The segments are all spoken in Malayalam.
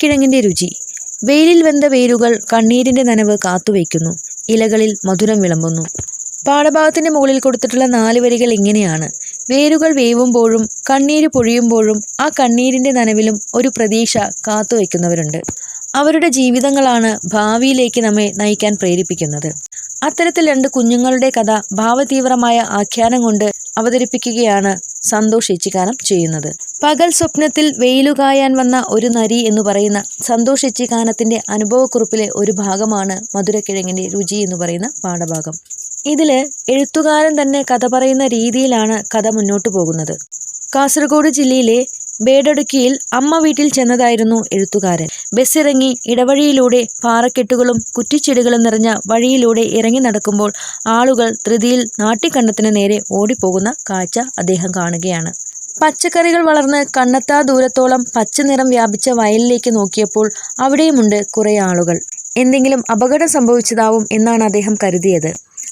മധുരക്കിഴങ്ങിന്റെ രുചി. വെയിലിൽ വെന്ത വേരുകൾ കണ്ണീരിന്റെ നനവ് കാത്തുവയ്ക്കുന്നു. ഇലകളിൽ മധുരം വിളമ്പുന്നു. പാഠഭാഗത്തിന്റെ മുകളിൽ കൊടുത്തിട്ടുള്ള 4 വരികൾ ഇങ്ങനെയാണ്. വേരുകൾ വേവുമ്പോഴും കണ്ണീര് പൊഴിയുമ്പോഴും ആ കണ്ണീരിന്റെ നനവിലും ഒരു പ്രതീക്ഷ കാത്തുവയ്ക്കുന്നവരുണ്ട്. അവരുടെ ജീവിതങ്ങളാണ് ഭാവിയിലേക്ക് നമ്മെ നയിക്കാൻ പ്രേരിപ്പിക്കുന്നത്. അത്തരത്തിൽ 2 കുഞ്ഞുങ്ങളുടെ കഥ ഭാവതീവ്രമായ ആഖ്യാനം കൊണ്ട് അവതരിപ്പിക്കുകയാണ് സന്തോഷ് ഏച്ചിക്കാനം ചെയ്യുന്നത്. പകൽ സ്വപ്നത്തിൽ വെയിലുകായാൻ വന്ന ഒരു നരി എന്ന് പറയുന്ന സന്തോഷ് ഏച്ചിക്കാനത്തിന്റെ അനുഭവക്കുറിപ്പിലെ ഒരു ഭാഗമാണ് മധുരക്കിഴങ്ങിന്റെ രുചി എന്ന് പറയുന്ന പാഠഭാഗം. ഇതില് എഴുത്തുകാരൻ തന്നെ കഥ പറയുന്ന രീതിയിലാണ് കഥ മുന്നോട്ടു പോകുന്നത്. കാസർഗോഡ് ജില്ലയിലെ ബേഡടുക്കിയിൽ അമ്മ വീട്ടിൽ ചെന്നതായിരുന്നു എഴുത്തുകാരൻ. ബസ്സിറങ്ങി ഇടവഴിയിലൂടെ പാറക്കെട്ടുകളും കുറ്റിച്ചെടികളും നിറഞ്ഞ വഴിയിലൂടെ ഇറങ്ങി നടക്കുമ്പോൾ ആളുകൾ ധൃതിയിൽ നാട്ടിക്കണ്ടത്തിന് നേരെ ഓടിപ്പോകുന്ന കാഴ്ച അദ്ദേഹം കാണുകയാണ്. പച്ചക്കറികൾ വളർന്ന് കണ്ണെത്താ ദൂരത്തോളം പച്ചനിറം വ്യാപിച്ച വയലിലേക്ക് നോക്കിയപ്പോൾ അവിടെയുമുണ്ട് കുറെ ആളുകൾ. എന്തെങ്കിലും അപകടം സംഭവിച്ചതാവും എന്നാണ് അദ്ദേഹം കരുതിയത്.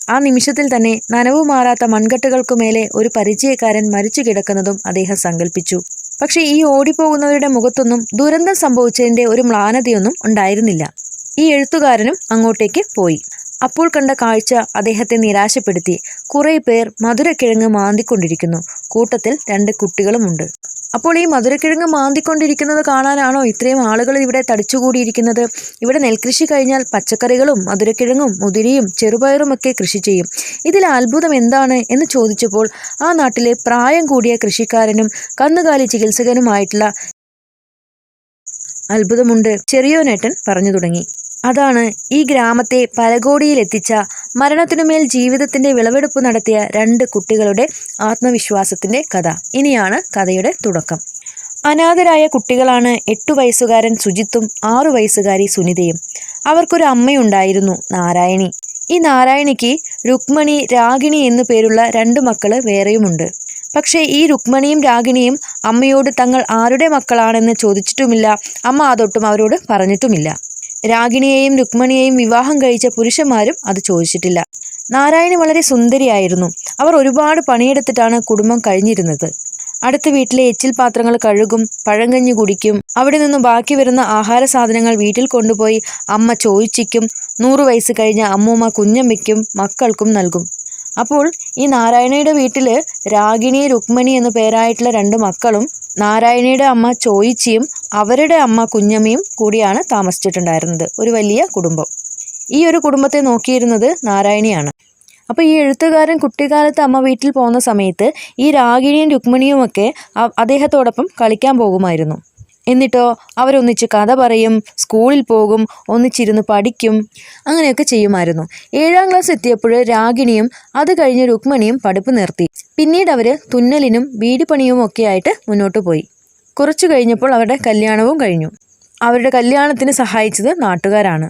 ആ നിമിഷത്തിൽ തന്നെ നനവു മാറാത്ത മൺകട്ടകൾക്കുമേലെ ഒരു പരിചയക്കാരൻ മരിച്ചു കിടക്കുന്നതും അദ്ദേഹം സങ്കല്പിച്ചു. പക്ഷെ ഈ ഓടിപ്പോകുന്നവരുടെ മുഖത്തൊന്നും ദുരന്തം സംഭവിച്ചതിന്റെ ഒരു മ്ലാനതയൊന്നും ഉണ്ടായിരുന്നില്ല. ഈ എഴുത്തുകാരനും അങ്ങോട്ടേക്ക് പോയി. അപ്പോൾ കണ്ട കാഴ്ച അദ്ദേഹത്തെ നിരാശപ്പെടുത്തി. കുറെ പേർ മധുരക്കിഴങ്ങ് മാന്തിക്കൊണ്ടിരിക്കുന്നു. കൂട്ടത്തിൽ 2 കുട്ടികളുമുണ്ട്. അപ്പോൾ ഈ മധുരക്കിഴങ്ങ് മാന്തിക്കൊണ്ടിരിക്കുന്നത് കാണാനാണോ ഇത്രയും ആളുകൾ ഇവിടെ തടിച്ചുകൂടിയിരിക്കുന്നത്? ഇവിടെ നെൽകൃഷി കഴിഞ്ഞാൽ പച്ചക്കറികളും മധുരക്കിഴങ്ങും മുതിരയും ചെറുപയറുമൊക്കെ കൃഷി ചെയ്യും. ഇതിൽ അത്ഭുതം എന്താണ് എന്ന് ചോദിച്ചപ്പോൾ ആ നാട്ടിലെ പ്രായം കൂടിയ കൃഷിക്കാരനും കന്നുകാലി ചികിത്സകനുമായിട്ടുള്ള അത്ഭുതമുണ്ട് ചെറിയോനേട്ടൻ പറഞ്ഞു തുടങ്ങി. അതാണ് ഈ ഗ്രാമത്തെ പരകോടിയിലെത്തിച്ച, മരണത്തിനുമേൽ ജീവിതത്തിന്റെ വിളവെടുപ്പ് നടത്തിയ 2 കുട്ടികളുടെ ആത്മവിശ്വാസത്തിന്റെ കഥ. ഇനിയാണ് കഥയുടെ തുടക്കം. അനാഥരായ കുട്ടികളാണ് 8 വയസ്സുകാരൻ സുജിത്തും 6 വയസ്സുകാരി സുനിതയും. അവർക്കൊരു അമ്മയുണ്ടായിരുന്നു, നാരായണി. ഈ നാരായണിക്ക് രുക്മണി, രാഗിണി എന്നു പേരുള്ള 2 മക്കള് വേറെയുമുണ്ട്. പക്ഷേ ഈ രുക്മണിയും രാഗിണിയും അമ്മയോട് തങ്ങൾ ആരുടെ മക്കളാണെന്ന് ചോദിച്ചിട്ടുമില്ല. അമ്മ അതൊട്ടും അവരോട് പറഞ്ഞിട്ടുമില്ല. രാഗിണിയെയും രുക്മണിയെയും വിവാഹം കഴിച്ച പുരുഷന്മാരും അത് ചോദിച്ചിട്ടില്ല. നാരായണി വളരെ സുന്ദരിയായിരുന്നു. അവർ ഒരുപാട് പണിയെടുത്തിട്ടാണ് കുടുംബം കഴിഞ്ഞിരുന്നത്. അടുത്ത വീട്ടിലെ എച്ചിൽ പാത്രങ്ങൾ കഴുകും, പഴങ്കഞ്ഞി കുടിക്കും. അവിടെ നിന്നും ബാക്കി വരുന്ന ആഹാര സാധനങ്ങൾ വീട്ടിൽ കൊണ്ടുപോയി അമ്മ ചോദിച്ചിക്കും. 100 വയസ്സ് കഴിഞ്ഞ അമ്മൂമ്മ കുഞ്ഞമ്മയ്ക്കും മക്കൾക്കും നൽകും. അപ്പോൾ ഈ നാരായണിയുടെ വീട്ടില് രാഗിണി, രുക്മണി എന്നു പേരായിട്ടുള്ള 2 മക്കളും നാരായണിയുടെ അമ്മ ചോയിച്ചിയും അവരുടെ അമ്മ കുഞ്ഞമ്മയും കൂടിയാണ് താമസിച്ചിട്ടുണ്ടായിരുന്നത്. ഒരു വലിയ കുടുംബം. ഈ ഒരു കുടുംബത്തെ നോക്കിയിരുന്നത് നാരായണിയാണ്. അപ്പോൾ ഈ എഴുത്തുകാരൻ കുട്ടിക്കാലത്ത് അമ്മ വീട്ടിൽ പോകുന്ന സമയത്ത് ഈ രാഗിണിയും രുക്മിണിയുമൊക്കെ അദ്ദേഹത്തോടൊപ്പം കളിക്കാൻ പോകുമായിരുന്നു. എന്നിട്ടോ അവരൊന്നിച്ച് കഥ പറയും, സ്കൂളിൽ പോകും, ഒന്നിച്ചിരുന്ന് പഠിക്കും, അങ്ങനെയൊക്കെ ചെയ്യുമായിരുന്നു. 7ാം ക്ലാസ് എത്തിയപ്പോൾ രാഗിണിയും അത് കഴിഞ്ഞ് രുക്മിണിയും പഠിപ്പ് നിർത്തി. പിന്നീട് അവർ തുന്നലിനും ബീഡിപ്പണിയും ഒക്കെ ആയിട്ട് മുന്നോട്ട് പോയി. കുറച്ചു കഴിഞ്ഞപ്പോൾ അവരുടെ കല്യാണവും കഴിഞ്ഞു. അവരുടെ കല്യാണത്തിന് സഹായിച്ചത് നാട്ടുകാരാണ്.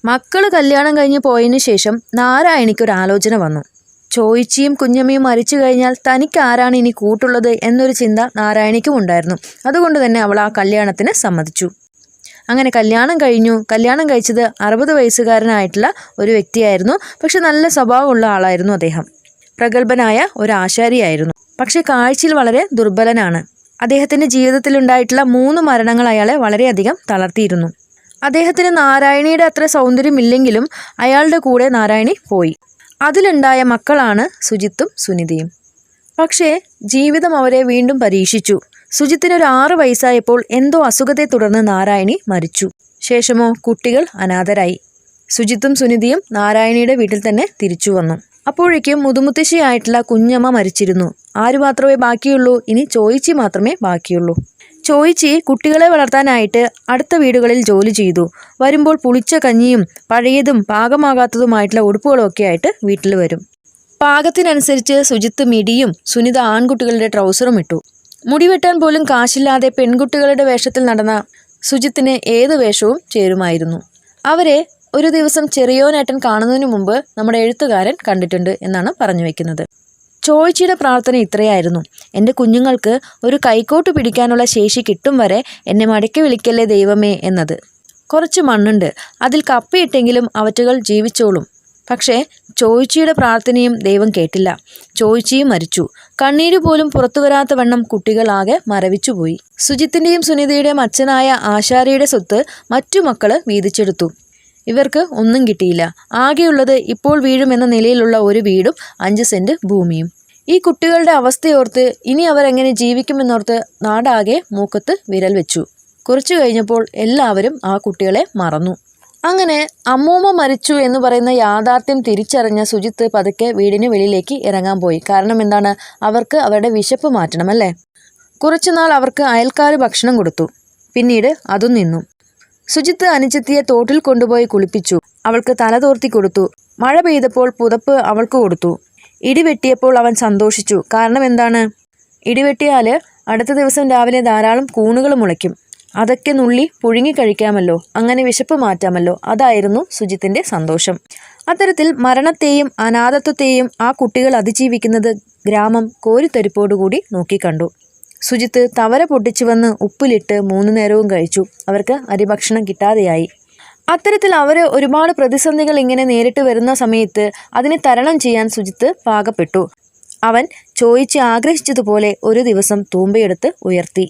മക്കൾ കല്യാണം കഴിഞ്ഞ് പോയതിനു ശേഷം നാരായണിക്കൊരു ആലോചന വന്നു. ചോയിച്ചിയും കുഞ്ഞമ്മയും മരിച്ചു കഴിഞ്ഞാൽ തനിക്ക് ആരാണ് ഇനി കൂട്ടുള്ളത് എന്നൊരു ചിന്ത നാരായണിക്കും ഉണ്ടായിരുന്നു. അതുകൊണ്ട് തന്നെ അവൾ ആ കല്യാണത്തിന് സമ്മതിച്ചു. അങ്ങനെ കല്യാണം കഴിഞ്ഞു. കല്യാണം കഴിച്ചത് 60 വയസ്സുകാരനായിട്ടുള്ള ഒരു വ്യക്തിയായിരുന്നു. പക്ഷെ നല്ല സ്വഭാവമുള്ള ആളായിരുന്നു അദ്ദേഹം. പ്രഗത്ഭനായ ഒരു ആശാരിയായിരുന്നു. പക്ഷെ കാഴ്ചയിൽ വളരെ ദുർബലനാണ്. അദ്ദേഹത്തിൻ്റെ ജീവിതത്തിലുണ്ടായിട്ടുള്ള 3 മരണങ്ങൾ അയാളെ വളരെയധികം തളർത്തിയിരുന്നു. അദ്ദേഹത്തിന് നാരായണിയുടെ അത്ര സൗന്ദര്യമില്ലെങ്കിലും അയാളുടെ കൂടെ നാരായണി പോയി. അതിലുണ്ടായ മക്കളാണ് സുജിത്തും സുനിതയും. പക്ഷേ ജീവിതം അവരെ വീണ്ടും പരീക്ഷിച്ചു. സുജിത്തിന് ഒരു 6 വയസ്സായപ്പോൾ എന്തോ അസുഖത്തെ തുടർന്ന് നാരായണി മരിച്ചു. ശേഷമോ കുട്ടികൾ അനാഥരായി. സുജിത്തും സുനിതയും നാരായണിയുടെ വീട്ടിൽ തന്നെ തിരിച്ചു വന്നു. അപ്പോഴേക്കും മുതുമുത്തശ്ശിയായിട്ടുള്ള കുഞ്ഞമ്മ മരിച്ചിരുന്നു. ആര് മാത്രമേ ബാക്കിയുള്ളൂ? ഇനി ചോയിച്ചി മാത്രമേ ബാക്കിയുള്ളൂ. ചോയിച്ചി കുട്ടികളെ വളർത്താനായിട്ട് അടുത്ത വീടുകളിൽ ജോലി ചെയ്തു. വരുമ്പോൾ പുളിച്ച കഞ്ഞിയും പഴയതും പാകമാകാത്തതുമായിട്ടുള്ള ഉടുപ്പുകളും ഒക്കെ ആയിട്ട് വീട്ടിൽ വരും. പാകത്തിനനുസരിച്ച് സുജിത്ത് മിടിയും സുനിത ആൺകുട്ടികളുടെ ട്രൗസറും ഇട്ടു. മുടി വെട്ടാൻ പോലും കാശില്ലാതെ പെൺകുട്ടികളുടെ വേഷത്തിൽ നടന്ന സുജിത്തിന് ഏത് വേഷവും ചേരുമായിരുന്നു. അവരെ ഒരു ദിവസം ചെറിയോനേട്ടൻ കാണുന്നതിന് മുമ്പ് നമ്മുടെ എഴുത്തുകാരൻ കണ്ടിട്ടുണ്ട് എന്നാണ് പറഞ്ഞു വെക്കുന്നത്. ചോയ്ച്ചിയുടെ പ്രാർത്ഥന ഇത്രയായിരുന്നു: എൻ്റെ കുഞ്ഞുങ്ങൾക്ക് ഒരു കൈക്കോട്ട് പിടിക്കാനുള്ള ശേഷി കിട്ടും വരെ എന്നെ മടക്കി വിളിക്കല്ലേ ദൈവമേ എന്നത്. കുറച്ച് മണ്ണുണ്ട്, അതിൽ കപ്പയിട്ടെങ്കിലും അവറ്റകൾ ജീവിച്ചോളും. പക്ഷേ ചോയ്ച്ചിയുടെ പ്രാർത്ഥനയും ദൈവം കേട്ടില്ല. ചോയ്ച്ചിയും മരിച്ചു. കണ്ണീര് പോലും പുറത്തു വരാത്ത വണ്ണം കുട്ടികളാകെ മരവിച്ചുപോയി. സുജിത്തിന്റെയും സുനിതയുടെയും അച്ഛനായ ആശാരിയുടെ സ്വത്ത് മറ്റു മക്കള് വീതിച്ചെടുത്തു. ഇവർക്ക് ഒന്നും കിട്ടിയില്ല. ആകെയുള്ളത് ഇപ്പോൾ വീഴുമെന്ന നിലയിലുള്ള ഒരു വീടും 5 സെന്റ് ഭൂമിയും. ഈ കുട്ടികളുടെ അവസ്ഥയോർത്ത് ഇനി അവരെങ്ങനെ ജീവിക്കുമെന്നോർത്ത് നാടാകെ മൂക്കത്ത് വിരൽ വെച്ചു. കുറച്ചു കഴിഞ്ഞപ്പോൾ എല്ലാവരും ആ കുട്ടികളെ മറന്നു. അങ്ങനെ അമ്മൂമ്മ മരിച്ചു എന്ന് പറയുന്ന യാഥാർത്ഥ്യം തിരിച്ചറിഞ്ഞ സുജിത്ത് പതുക്കെ വീടിന് വെളിയിലേക്ക് ഇറങ്ങാൻ പോയി. കാരണം എന്താണ്? അവർക്ക് അവരുടെ വിശപ്പ് മാറ്റണമല്ലേ. കുറച്ചുനാൾ അവർക്ക് അയൽക്കാർ ഭക്ഷണം കൊടുത്തു. പിന്നീട് അതും നിന്നു. സുജിത്ത് അനുജത്തിയെ തോട്ടിൽ കൊണ്ടുപോയി കുളിപ്പിച്ചു. അവൾക്ക് തല തോർത്തി കൊടുത്തു. മഴ പെയ്തപ്പോൾ പുതപ്പ് അവൾക്ക് കൊടുത്തു. ഇടിവെട്ടിയപ്പോൾ അവൻ സന്തോഷിച്ചു. കാരണം എന്താണ്? ഇടിവെട്ടിയാൽ അടുത്ത ദിവസം രാവിലെ ധാരാളം കൂണുകൾ മുളയ്ക്കും. അതൊക്കെ നുള്ളി പുഴുങ്ങി കഴിക്കാമല്ലോ, അങ്ങനെ വിശപ്പ് മാറ്റാമല്ലോ. അതായിരുന്നു സുജിത്തിന്റെ സന്തോഷം. അത്തരത്തിൽ മരണത്തെയും അനാഥത്വത്തെയും ആ കുട്ടികൾ അതിജീവിക്കുന്നത് ഗ്രാമം കോരിത്തരിപ്പോടുകൂടി നോക്കിക്കണ്ടു. സുജിത്ത് തവര പൊട്ടിച്ചു വന്ന് ഉപ്പിലിട്ട് 3 നേരവും കഴിച്ചു. അവർക്ക് അരിഭക്ഷണം കിട്ടാതെയായി. അത്തരത്തിൽ അവർ ഒരുപാട് പ്രതിസന്ധികൾ ഇങ്ങനെ നേരിട്ട് വരുന്ന സമയത്ത് അതിനെ തരണം ചെയ്യാൻ സുജിത്ത് പാകപ്പെട്ടു. അവൻ ചോദിച്ച് ആഗ്രഹിച്ചതുപോലെ ഒരു ദിവസം തൂമ്പയെടുത്ത് ഉയർത്തി.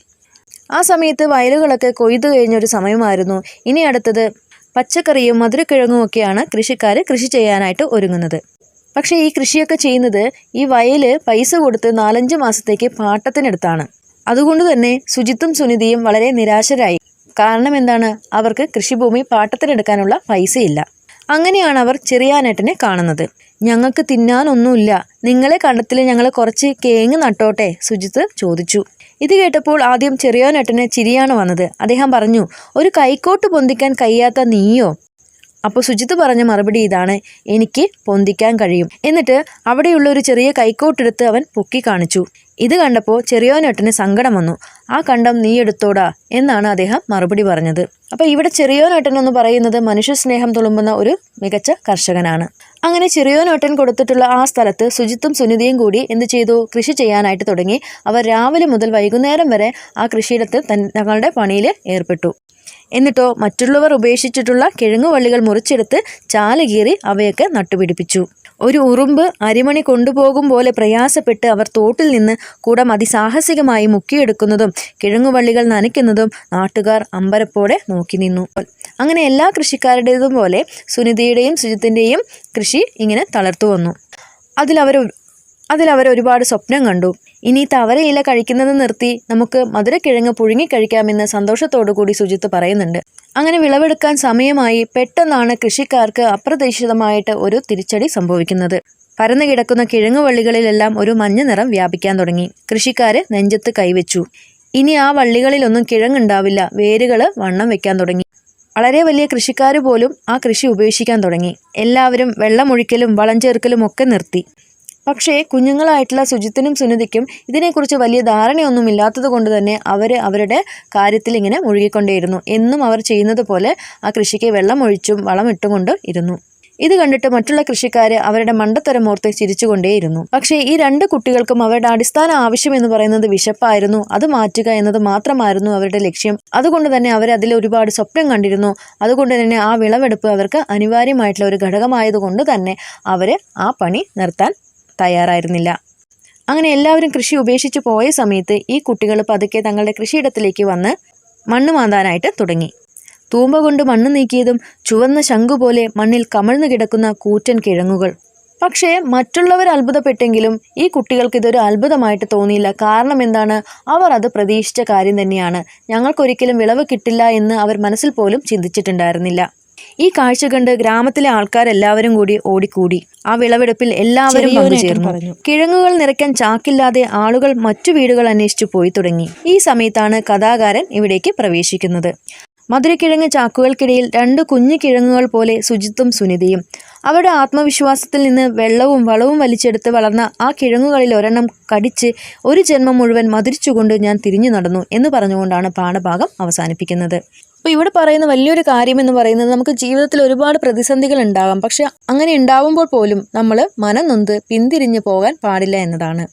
ആ സമയത്ത് വയലുകളൊക്കെ കൊയ്തു കഴിഞ്ഞൊരു സമയമായിരുന്നു. ഇനി അടുത്തത് പച്ചക്കറിയും മധുരക്കിഴങ്ങും ഒക്കെയാണ് കൃഷിക്കാർ കൃഷി ചെയ്യാനായിട്ട് ഒരുങ്ങുന്നത്. പക്ഷേ ഈ കൃഷിയൊക്കെ ചെയ്യുന്നത് ഈ വയല് പൈസ കൊടുത്ത് 4-5 മാസത്തേക്ക് പാട്ടത്തിനെടുത്താണ്. അതുകൊണ്ട് തന്നെ സുജിത്തും സുനിതയും വളരെ നിരാശരായി. കാരണം എന്താണ്? അവർക്ക് കൃഷിഭൂമി പാട്ടത്തിനെടുക്കാനുള്ള പൈസയില്ല. അങ്ങനെയാണ് അവർ ചെറിയാനേട്ടനെ കാണുന്നത്. ഞങ്ങൾക്ക് തിന്നാനൊന്നുമില്ല, നിങ്ങളെ കണ്ടത്തിൽ ഞങ്ങൾ കുറച്ച് കേങ്ങ് നട്ടോട്ടെ, സുജിത്ത് ചോദിച്ചു. ഇത് കേട്ടപ്പോൾ ആദ്യം ചെറിയോനേട്ടന് ചിരിയാണ് വന്നത്. അദ്ദേഹം പറഞ്ഞു, ഒരു കൈക്കോട്ട് പൊന്തിക്കാൻ കഴിയാത്ത നീയോ? അപ്പോൾ സുജിത്ത് പറഞ്ഞ മറുപടി ഇതാണ്, എനിക്ക് പൊന്തിക്കാൻ കഴിയും. എന്നിട്ട് അവിടെയുള്ള ഒരു ചെറിയ കൈക്കോട്ടെടുത്ത് അവൻ പൊക്കി കാണിച്ചു. ഇത് കണ്ടപ്പോൾ ചെറിയോനേട്ടന് സങ്കടം വന്നു. ആ കണ്ടം നീ എടുത്തോടാ എന്നാണ് അദ്ദേഹം മറുപടി പറഞ്ഞത്. അപ്പോൾ ഇവിടെ ചെറിയോനേട്ടൻ എന്ന് പറയുന്നത് മനുഷ്യസ്നേഹം തുളുമ്പുന്ന ഒരു മികച്ച കർഷകനാണ്. അങ്ങനെ ചെറിയോനേട്ടൻ കൊടുത്തിട്ടുള്ള ആ സ്ഥലത്ത് സുജിത്തും സുനിതയും കൂടി എന്ത് ചെയ്തു? കൃഷി ചെയ്യാനായിട്ട് തുടങ്ങി. അവർ രാവിലെ മുതൽ വൈകുന്നേരം വരെ ആ കൃഷിയിടത്തിൽ തങ്ങളുടെ പണിയിൽ ഏർപ്പെട്ടു. എന്നിട്ടോ മറ്റുള്ളവർ ഉപേക്ഷിച്ചിട്ടുള്ള കിഴങ്ങുവള്ളികൾ മുറിച്ചെടുത്ത് ചാലുകീറി അവയൊക്കെ നട്ടുപിടിപ്പിച്ചു. ഒരു ഉറുമ്പ് അരിമണി കൊണ്ടുപോകും പോലെ പ്രയാസപ്പെട്ട് അവർ തോട്ടിൽ നിന്ന് കൂടം അതിസാഹസികമായി മുക്കിയെടുക്കുന്നതും കിഴങ്ങുവള്ളികൾ നനയ്ക്കുന്നതും നാട്ടുകാർ അമ്പരപ്പോടെ നോക്കി നിന്നു. അങ്ങനെ എല്ലാ കൃഷിക്കാരുടേതും പോലെ സുനിതയുടെയും സുജിത്തിൻ്റെയും കൃഷി ഇങ്ങനെ തളർത്തു വന്നു. അതിലവർ ഒരുപാട് സ്വപ്നം കണ്ടു. ഇനി തവരയില കഴിക്കുന്നത് നിർത്തി നമുക്ക് മധുരക്കിഴങ്ങ് പുഴുങ്ങി കഴിക്കാമെന്ന് സന്തോഷത്തോടുകൂടി സുജിത്ത് പറയുന്നുണ്ട്. അങ്ങനെ വിളവെടുക്കാൻ സമയമായി. പെട്ടെന്നാണ് കൃഷിക്കാർക്ക് അപ്രതീക്ഷിതമായിട്ട് ഒരു തിരിച്ചടി സംഭവിക്കുന്നത്. പരന്നു കിടക്കുന്ന കിഴങ്ങുവള്ളികളിലെല്ലാം ഒരു മഞ്ഞ നിറം വ്യാപിക്കാൻ തുടങ്ങി. കൃഷിക്കാര് നെഞ്ചത്ത് കൈവച്ചു. ഇനി ആ വള്ളികളിലൊന്നും കിഴങ്ങുണ്ടാവില്ല. വേരുകൾ വണ്ണം വെക്കാൻ തുടങ്ങി. വളരെ വലിയ കൃഷിക്കാർ പോലും ആ കൃഷി ഉപേക്ഷിക്കാൻ തുടങ്ങി. എല്ലാവരും വെള്ളമൊഴിക്കലും വളം ചേർക്കലും ഒക്കെ നിർത്തി. പക്ഷേ കുഞ്ഞുങ്ങളായിട്ടുള്ള സുജിത്തിനും സുനിതയ്ക്കും ഇതിനെക്കുറിച്ച് വലിയ ധാരണയൊന്നും ഇല്ലാത്തത് കൊണ്ട് തന്നെ അവരുടെ കാര്യത്തിൽ ഇങ്ങനെ മുഴുകിക്കൊണ്ടേയിരുന്നു. എന്നും അവർ ചെയ്യുന്നത് പോലെ ആ കൃഷിക്ക് വെള്ളം ഒഴിച്ചും വളമിട്ടും കൊണ്ട് ഇരുന്നു. ഇത് കണ്ടിട്ട് മറ്റുള്ള കൃഷിക്കാർ അവരുടെ മണ്ടത്തരമോർത്ത് ചിരിച്ചുകൊണ്ടേയിരുന്നു. പക്ഷേ ഈ 2 കുട്ടികൾക്കും അവരുടെ അടിസ്ഥാന ആവശ്യം എന്ന് പറയുന്നത് വിശപ്പായിരുന്നു. അത് മാറ്റുക എന്നത് മാത്രമായിരുന്നു അവരുടെ ലക്ഷ്യം. അതുകൊണ്ട് തന്നെ അവർ അതിൽ ഒരുപാട് സ്വപ്നം കണ്ടിരുന്നു. അതുകൊണ്ട് തന്നെ ആ വിളവെടുപ്പ് അവർക്ക് അനിവാര്യമായിട്ടുള്ള ഒരു ഘടകമായതുകൊണ്ട് തന്നെ അവർ ആ പണി നിർത്താൻ തയ്യാറായിരുന്നില്ല. അങ്ങനെ എല്ലാവരും കൃഷി ഉപേക്ഷിച്ച് പോയ സമയത്ത് ഈ കുട്ടികൾ പതുക്കെ തങ്ങളുടെ കൃഷിയിടത്തിലേക്ക് വന്ന് മണ്ണ് മാന്താനായിട്ട് തുടങ്ങി. തൂമ്പ കൊണ്ട് മണ്ണ് നീക്കിയതും ചുവന്ന ശംഖു പോലെ മണ്ണിൽ കമഴ്ന്നു കിടക്കുന്ന കൂറ്റൻ കിഴങ്ങുകൾ. പക്ഷേ മറ്റുള്ളവർ അത്ഭുതപ്പെട്ടെങ്കിലും ഈ കുട്ടികൾക്ക് ഇതൊരു അത്ഭുതമായിട്ട് തോന്നിയില്ല. കാരണം എന്താണ്? അവർ അത് പ്രതീക്ഷിച്ച കാര്യം തന്നെയാണ്. ഞങ്ങൾക്കൊരിക്കലും വിളവ് കിട്ടില്ല എന്ന് അവർ മനസ്സിൽ പോലും ചിന്തിച്ചിട്ടുണ്ടായിരുന്നില്ല. ഈ കാഴ്ച കണ്ട് ഗ്രാമത്തിലെ ആൾക്കാരെല്ലാവരും കൂടി ഓടിക്കൂടി. ആ വിളവെടുപ്പിൽ എല്ലാവരും പങ്കുചേർന്നു. കിഴങ്ങുകൾ നിറയ്ക്കാൻ ചാക്കില്ലാതെ ആളുകൾ മറ്റു വീടുകൾ അന്വേഷിച്ചു പോയി തുടങ്ങി. ഈ സമയത്താണ് കഥാകാരൻ ഇവിടേക്ക് പ്രവേശിക്കുന്നത്. മധുരക്കിഴങ്ങ് ചാക്കുകൾക്കിടയിൽ 2 കുഞ്ഞു കിഴങ്ങുകൾ പോലെ സുജിത്തും സുനിതയും. അവരുടെ ആത്മവിശ്വാസത്തിൽ നിന്ന് വെള്ളവും വളവും വലിച്ചെടുത്ത് വളർന്ന ആ കിഴങ്ങുകളിൽ ഒരെണ്ണം കടിച്ച് ഒരു ജന്മം മുഴുവൻ മധുരിച്ചുകൊണ്ട് ഞാൻ തിരിഞ്ഞു നടന്നു എന്ന് പറഞ്ഞുകൊണ്ടാണ് പാഠഭാഗം അവസാനിപ്പിക്കുന്നത്. അപ്പോൾ ഇവിടെ പറയുന്ന വലിയൊരു കാര്യം എന്ന് പറയുന്നത്, നമുക്ക് ജീവിതത്തിൽ ഒരുപാട് പ്രതിസന്ധികൾ ഉണ്ടാകാം. പക്ഷെ അങ്ങനെ ഉണ്ടാവുമ്പോൾ പോലും നമ്മൾ മനം നൊന്ത് പിന്തിരിഞ്ഞു പോകാൻ പാടില്ല എന്നതാണ്.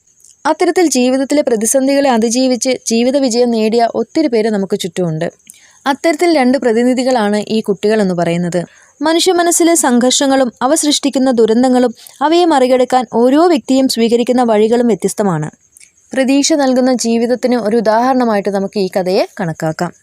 അത്തരത്തിൽ ജീവിതത്തിലെ പ്രതിസന്ധികളെ അതിജീവിച്ച് ജീവിത വിജയം നേടിയ ഒത്തിരി പേര് നമുക്ക് ചുറ്റുമുണ്ട്. അത്തരത്തിൽ 2 പ്രതിനിധികളാണ് ഈ കുട്ടികൾ എന്ന് പറയുന്നത്. മനുഷ്യ മനസ്സിലെ സംഘർഷങ്ങളും അവ സൃഷ്ടിക്കുന്ന ദുരന്തങ്ങളും അവയെ മറികടക്കാൻ ഓരോ വ്യക്തിയും സ്വീകരിക്കുന്ന വഴികളും വ്യത്യസ്തമാണ്. പ്രതീക്ഷ നൽകുന്ന ജീവിതത്തിന് ഒരു ഉദാഹരണമായിട്ട് നമുക്ക് ഈ കഥയെ കണക്കാക്കാം.